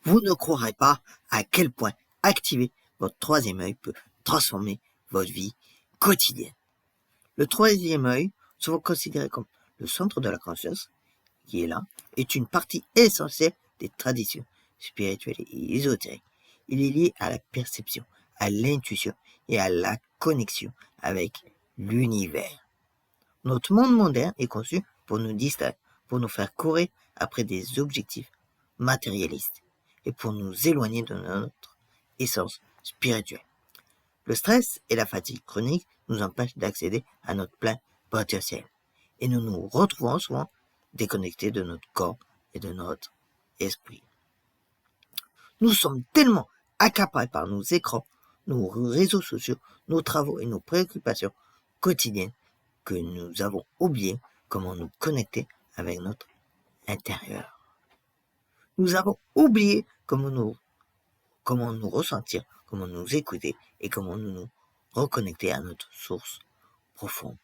Vous ne croirez pas à quel point activer votre troisième œil peut transformer votre vie quotidienne. Le troisième œil, souvent considéré comme le centre de la conscience, qui est là, est une partie essentielle des traditions spirituelles et ésotériques. Il est lié à la perception, à l'intuition et à la connexion avec l'univers. Notre monde moderne est conçu pour nous distraire, pour nous faire courir après des objectifs matérialistes et pour nous éloigner de notre essence spirituelle. Le stress et la fatigue chronique nous empêchent d'accéder à notre plein potentiel et nous nous retrouvons souvent déconnectés de notre corps et de notre esprit. Nous sommes tellement accaparés par nos écrans, nos réseaux sociaux, nos travaux et nos préoccupations quotidiennes que nous avons oublié comment nous connecter avec notre intérieur. Nous avons oublié comment nous ressentir, comment nous écouter et comment nous reconnecter à notre source profonde.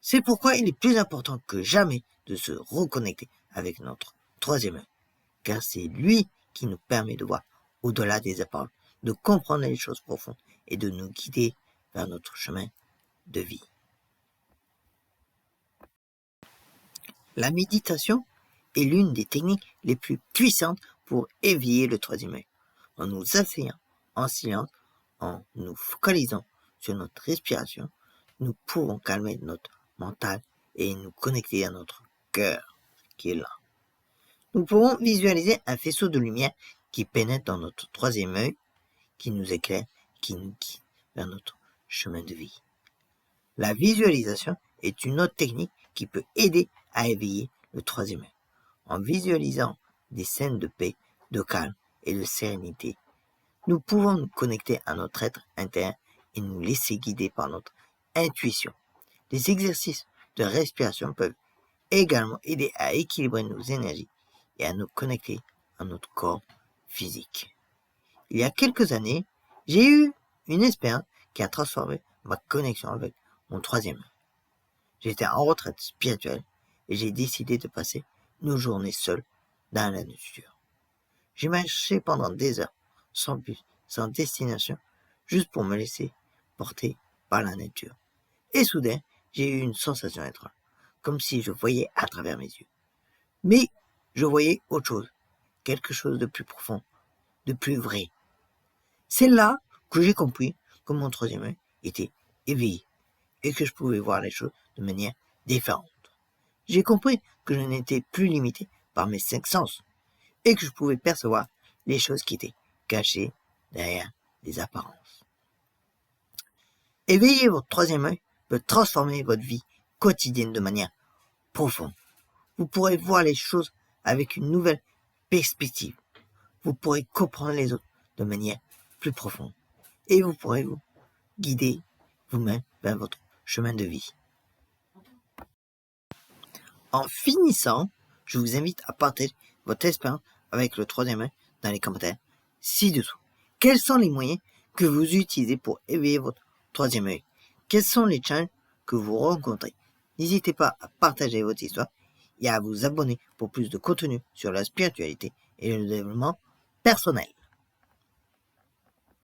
C'est pourquoi il est plus important que jamais de se reconnecter avec notre troisième œil, car c'est lui qui nous permet de voir au-delà des apparences, de comprendre les choses profondes et de nous guider vers notre chemin de vie. La méditation est l'une des techniques les plus puissantes pour éveiller le troisième œil. En nous asseyant en silence, en nous focalisant sur notre respiration, nous pouvons calmer notre mental et nous connecter à notre cœur qui est là. Nous pouvons visualiser un faisceau de lumière qui pénètre dans notre troisième œil, qui nous éclaire, qui nous guide vers notre chemin de vie. La visualisation est une autre technique qui peut aider à éveiller le troisième œil. En visualisant des scènes de paix, de calme et de sérénité, nous pouvons nous connecter à notre être intérieur et nous laisser guider par notre intuition. Les exercices de respiration peuvent également aider à équilibrer nos énergies et à nous connecter à notre corps physique. Il y a quelques années, j'ai eu une expérience qui a transformé ma connexion avec mon troisième œil. J'étais en retraite spirituelle et j'ai décidé de passer nos journées seules dans la nature. J'ai marché pendant des heures, sans but, sans destination, juste pour me laisser porter par la nature. Et soudain, j'ai eu une sensation étrange, comme si je voyais à travers mes yeux. Mais je voyais autre chose, quelque chose de plus profond, de plus vrai. C'est là que j'ai compris que mon troisième œil était éveillé et que je pouvais voir les choses de manière différente. J'ai compris que je n'étais plus limité par mes 5 sens et que je pouvais percevoir les choses qui étaient cachées derrière les apparences. Éveiller votre troisième œil peut transformer votre vie quotidienne de manière profonde. Vous pourrez voir les choses avec une nouvelle perspective. Vous pourrez comprendre les autres de manière plus profonde. Et vous pourrez vous guider vous-même vers votre chemin de vie. En finissant, je vous invite à partager votre expérience avec le troisième œil dans les commentaires ci-dessous. Quels sont les moyens que vous utilisez pour éveiller votre troisième œil? Quels sont les challenges que vous rencontrez? N'hésitez pas à partager votre histoire et à vous abonner pour plus de contenu sur la spiritualité et le développement personnel.